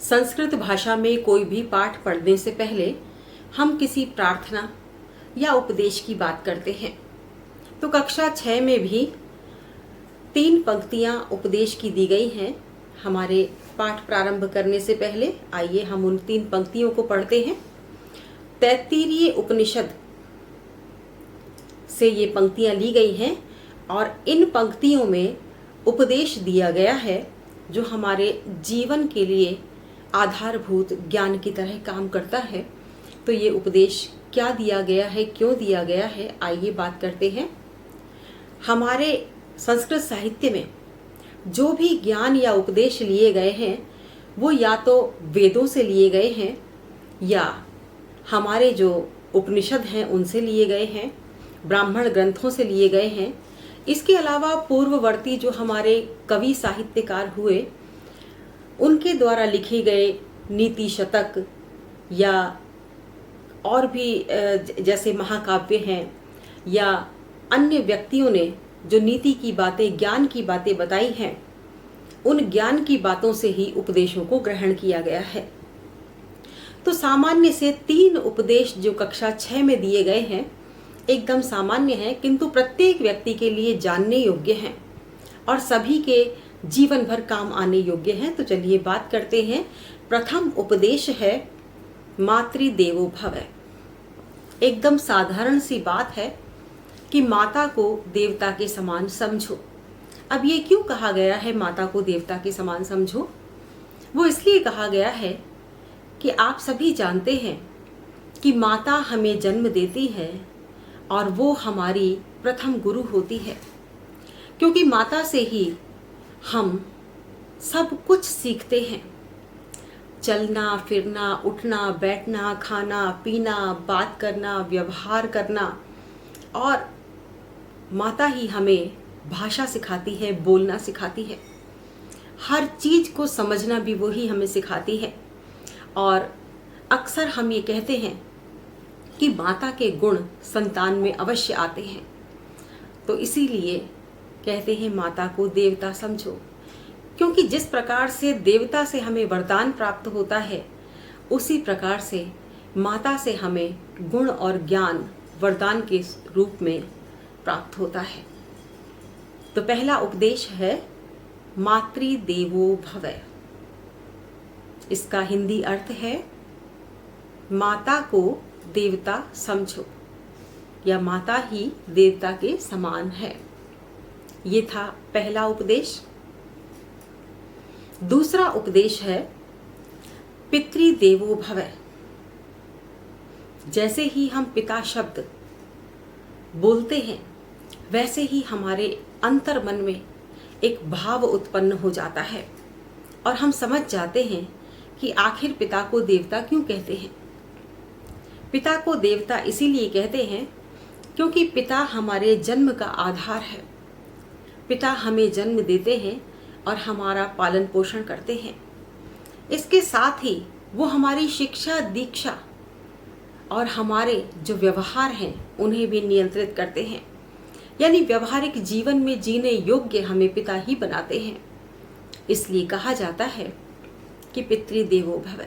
संस्कृत भाषा में कोई भी पाठ पढ़ने से पहले हम किसी प्रार्थना या उपदेश की बात करते हैं। तो कक्षा 6 में भी 3 पंक्तियां उपदेश की दी गई हैं। हमारे पाठ प्रारंभ करने से पहले आइए हम उन 3 पंक्तियों को पढ़ते हैं। तैत्तिरीय उपनिषद से ये पंक्तियां ली गई हैं और इन पंक्तियों में उपदेश दिया गया है जो हमारे जीवन के लिए आधारभूत ज्ञान की तरह काम करता है। तो ये उपदेश क्या दिया गया है, क्यों दिया गया है, आइए बात करते हैं। हमारे संस्कृत साहित्य में जो भी ज्ञान या उपदेश लिए गए हैं वो या तो वेदों से लिए गए हैं या हमारे जो उपनिषद हैं उनसे लिए गए हैं, ब्राह्मण ग्रंथों से लिए गए हैं। इसके अलावा पूर्ववर्ती जो हमारे कवि साहित्यकार हुए उनके द्वारा लिखे गए नीति शतक या और भी जैसे महाकाव्य हैं या अन्य व्यक्तियों ने जो नीति की बातें, ज्ञान की बातें बताई हैं, उन ज्ञान की बातों से ही उपदेशों को ग्रहण किया गया है। तो सामान्य से 3 उपदेश जो कक्षा 6 में दिए गए हैं एकदम सामान्य है, किंतु प्रत्येक व्यक्ति के लिए जानने योग्य हैं और सभी के जीवन भर काम आने योग्य हैं। तो चलिए बात करते हैं। प्रथम उपदेश है मातृदेवो भव। एकदम साधारण सी बात है कि माता को देवता के समान समझो। अब ये क्यों कहा गया है माता को देवता के समान समझो? वो इसलिए कहा गया है कि आप सभी जानते हैं कि माता हमें जन्म देती है और वो हमारी प्रथम गुरु होती है, क्योंकि माता से ही हम सब कुछ सीखते हैं। चलना फिरना, उठना बैठना, खाना पीना, बात करना, व्यवहार करना, और माता ही हमें भाषा सिखाती है, बोलना सिखाती है। हर चीज को समझना भी वही हमें सिखाती है। और अक्सर हम ये कहते हैं कि माता के गुण संतान में अवश्य आते हैं। तो इसीलिए कहते हैं माता को देवता समझो, क्योंकि जिस प्रकार से देवता से हमें वरदान प्राप्त होता है उसी प्रकार से माता से हमें गुण और ज्ञान वरदान के रूप में प्राप्त होता है। तो पहला उपदेश है मातृदेवो भव। इसका हिंदी अर्थ है माता को देवता समझो या माता ही देवता के समान है। ये था पहला उपदेश। दूसरा उपदेश है पितृदेवो भव। जैसे ही हम पिता शब्द बोलते हैं वैसे ही हमारे अंतर मन में एक भाव उत्पन्न हो जाता है और हम समझ जाते हैं कि आखिर पिता को देवता क्यों कहते हैं। पिता को देवता इसीलिए कहते हैं क्योंकि पिता हमारे जन्म का आधार है। पिता हमें जन्म देते हैं और हमारा पालन पोषण करते हैं। इसके साथ ही वो हमारी शिक्षा दीक्षा और हमारे जो व्यवहार हैं उन्हें भी नियंत्रित करते हैं। यानी व्यवहारिक जीवन में जीने योग्य हमें पिता ही बनाते हैं। इसलिए कहा जाता है कि पितृदेवो भव।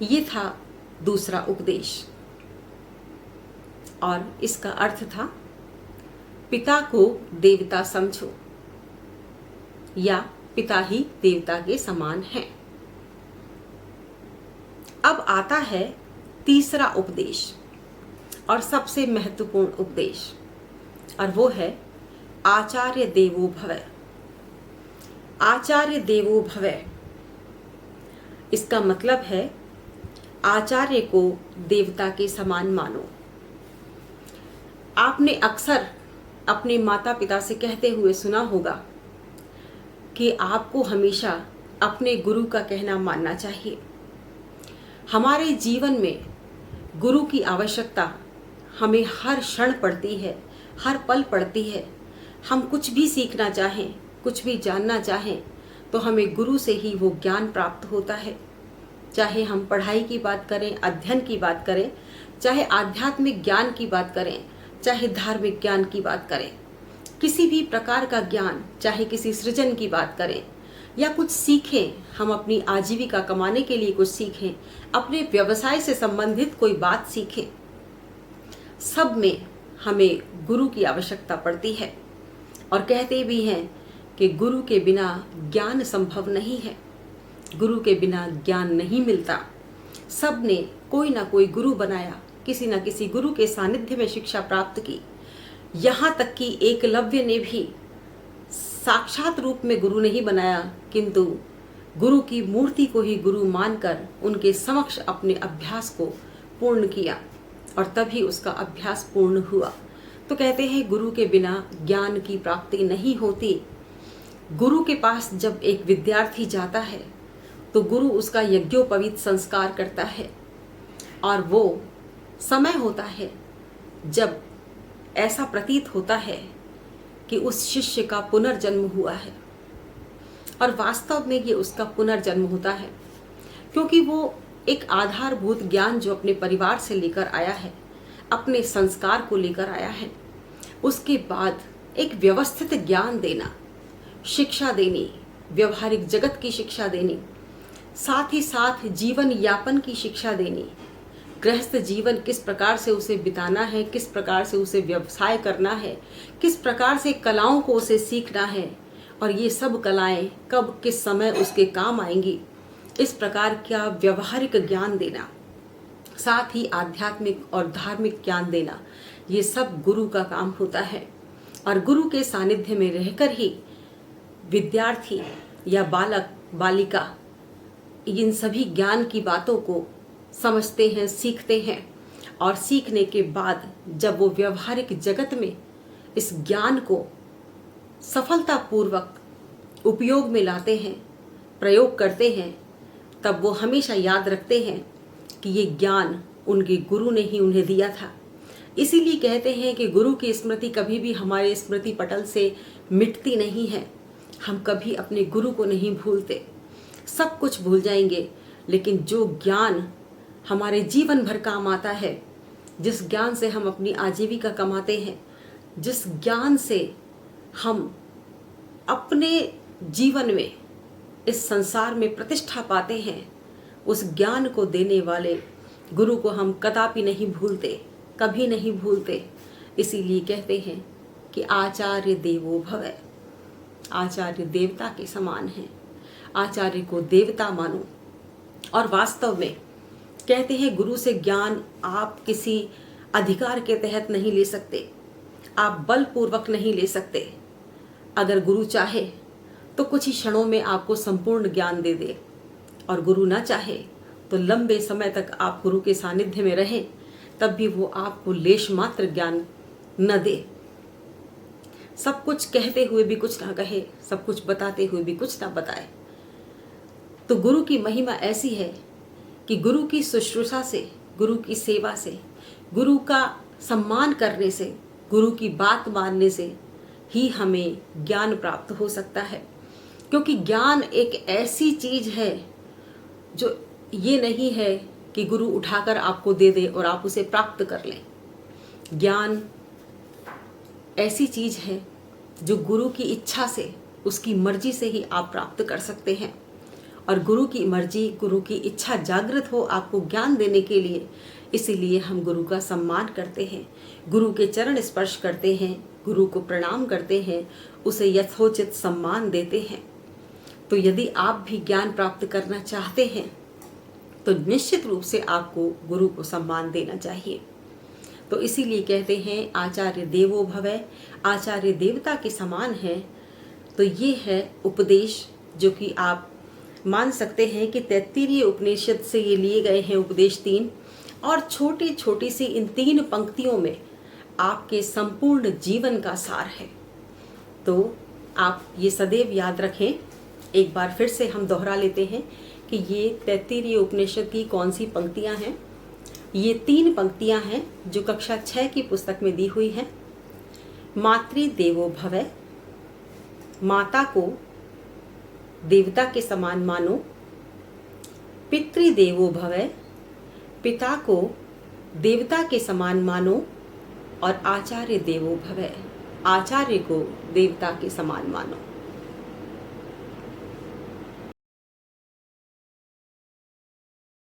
ये था दूसरा उपदेश और इसका अर्थ था पिता को देवता समझो या पिता ही देवता के समान है। अब आता है तीसरा उपदेश और सबसे महत्वपूर्ण उपदेश, और वो है आचार्य देवो भव। आचार्य देवो भव इसका मतलब है आचार्य को देवता के समान मानो। आपने अक्सर अपने माता पिता से कहते हुए सुना होगा कि आपको हमेशा अपने गुरु का कहना मानना चाहिए। हमारे जीवन में गुरु की आवश्यकता हमें हर क्षण पड़ती है, हर पल पड़ती है। हम कुछ भी सीखना चाहें, कुछ भी जानना चाहें तो हमें गुरु से ही वो ज्ञान प्राप्त होता है। चाहे हम पढ़ाई की बात करें, अध्ययन की बात करें, चाहे आध्यात्मिक ज्ञान की बात करें, चाहे धार्मिक ज्ञान की बात करें, किसी भी प्रकार का ज्ञान, चाहे किसी सृजन की बात करें, या कुछ सीखें, हम अपनी आजीविका कमाने के लिए कुछ सीखें, अपने व्यवसाय से संबंधित कोई बात सीखें, सब में हमें गुरु की आवश्यकता पड़ती है। और कहते भी हैं कि गुरु के बिना ज्ञान संभव नहीं है, गुरु के बिना ज्ञान नहीं मिलता। सब ने कोई ना कोई गुरु बनाया, किसी न किसी गुरु के सानिध्य में शिक्षा प्राप्त की। यहाँ तक कि एकलव्य ने भी साक्षात रूप में गुरु नहीं बनाया, किंतु गुरु की मूर्ति को ही गुरु मानकर उनके समक्ष अपने अभ्यास को पूर्ण किया और तभी उसका अभ्यास पूर्ण हुआ। तो कहते हैं गुरु के बिना ज्ञान की प्राप्ति नहीं होती। गुरु के पास जब एक विद्यार्थी जाता है तो गुरु उसका यज्ञोपवीत संस्कार करता है और वो समय होता है जब ऐसा प्रतीत होता है कि उस शिष्य का पुनर्जन्म हुआ है। और वास्तव में ये उसका पुनर्जन्म होता है, क्योंकि वो एक आधारभूत ज्ञान जो अपने परिवार से लेकर आया है, अपने संस्कार को लेकर आया है, उसके बाद एक व्यवस्थित ज्ञान देना, शिक्षा देनी, व्यवहारिक जगत की शिक्षा देनी, साथ ही साथ जीवन यापन की शिक्षा देनी, गृहस्थ जीवन किस प्रकार से उसे बिताना है, किस प्रकार से उसे व्यवसाय करना है, किस प्रकार से कलाओं को उसे सीखना है और ये सब कलाएं कब किस समय उसके काम आएंगी, इस प्रकार का व्यवहारिक ज्ञान देना, साथ ही आध्यात्मिक और धार्मिक ज्ञान देना, ये सब गुरु का काम होता है। और गुरु के सानिध्य में रहकर ही विद्यार्थी या बालक बालिका इन सभी ज्ञान की बातों को समझते हैं, सीखते हैं और सीखने के बाद जब वो व्यवहारिक जगत में इस ज्ञान को सफलतापूर्वक उपयोग में लाते हैं, प्रयोग करते हैं, तब वो हमेशा याद रखते हैं कि ये ज्ञान उनके गुरु ने ही उन्हें दिया था। इसीलिए कहते हैं कि गुरु की स्मृति कभी भी हमारे स्मृति पटल से मिटती नहीं है। हम कभी अपने गुरु को नहीं भूलते, सब कुछ भूल जाएंगे, लेकिन जो ज्ञान हमारे जीवन भर काम आता है, जिस ज्ञान से हम अपनी आजीविका कमाते हैं, जिस ज्ञान से हम अपने जीवन में इस संसार में प्रतिष्ठा पाते हैं, उस ज्ञान को देने वाले गुरु को हम कदापि नहीं भूलते, कभी नहीं भूलते। इसीलिए कहते हैं कि आचार्य देवो भव, आचार्य देवता के समान है, आचार्य को देवता मानो। और वास्तव में कहते हैं गुरु से ज्ञान आप किसी अधिकार के तहत नहीं ले सकते, आप बलपूर्वक नहीं ले सकते। अगर गुरु चाहे तो कुछ ही क्षणों में आपको संपूर्ण ज्ञान दे दे, और गुरु ना चाहे तो लंबे समय तक आप गुरु के सानिध्य में रहें, तब भी वो आपको लेश मात्र ज्ञान न दे। सब कुछ कहते हुए भी कुछ ना कहे, सब कुछ बताते हुए भी कुछ ना बताए। तो गुरु की महिमा ऐसी है कि गुरु की शुश्रूषा से, गुरु की सेवा से, गुरु का सम्मान करने से, गुरु की बात मानने से ही हमें ज्ञान प्राप्त हो सकता है। क्योंकि ज्ञान एक ऐसी चीज है जो ये नहीं है कि गुरु उठाकर आपको दे दे और आप उसे प्राप्त कर लें। ज्ञान ऐसी चीज है जो गुरु की इच्छा से, उसकी मर्जी से ही आप प्राप्त कर सकते हैं। और गुरु की मर्जी, गुरु की इच्छा जागृत हो आपको ज्ञान देने के लिए, इसीलिए हम गुरु का सम्मान करते हैं, गुरु के चरण स्पर्श करते हैं, गुरु को प्रणाम करते हैं, उसे यथोचित सम्मान देते हैं। तो यदि आप भी ज्ञान प्राप्त करना चाहते हैं तो निश्चित रूप से आपको गुरु को सम्मान देना चाहिए। तो इसीलिए कहते हैं आचार्य देवो भव, आचार्य देवता के समान है। तो ये है उपदेश जो कि आप मान सकते हैं कि तैत्तिरीय उपनिषद से ये लिए गए हैं उपदेश 3, और छोटी छोटी सी इन 3 पंक्तियों में आपके संपूर्ण जीवन का सार है। तो आप ये सदैव याद रखें। एक बार फिर से हम दोहरा लेते हैं कि ये तैत्तिरीय उपनिषद की कौन सी पंक्तियां हैं। ये 3 पंक्तियां हैं जो कक्षा 6 की पुस्तक में दी हुई हैं। मातृ देवो भव, माता को देवता के समान मानो। पितृदेवो भव, पिता को देवता के समान मानो। और आचार्य देवो भव, आचार्य को देवता के समान मानो।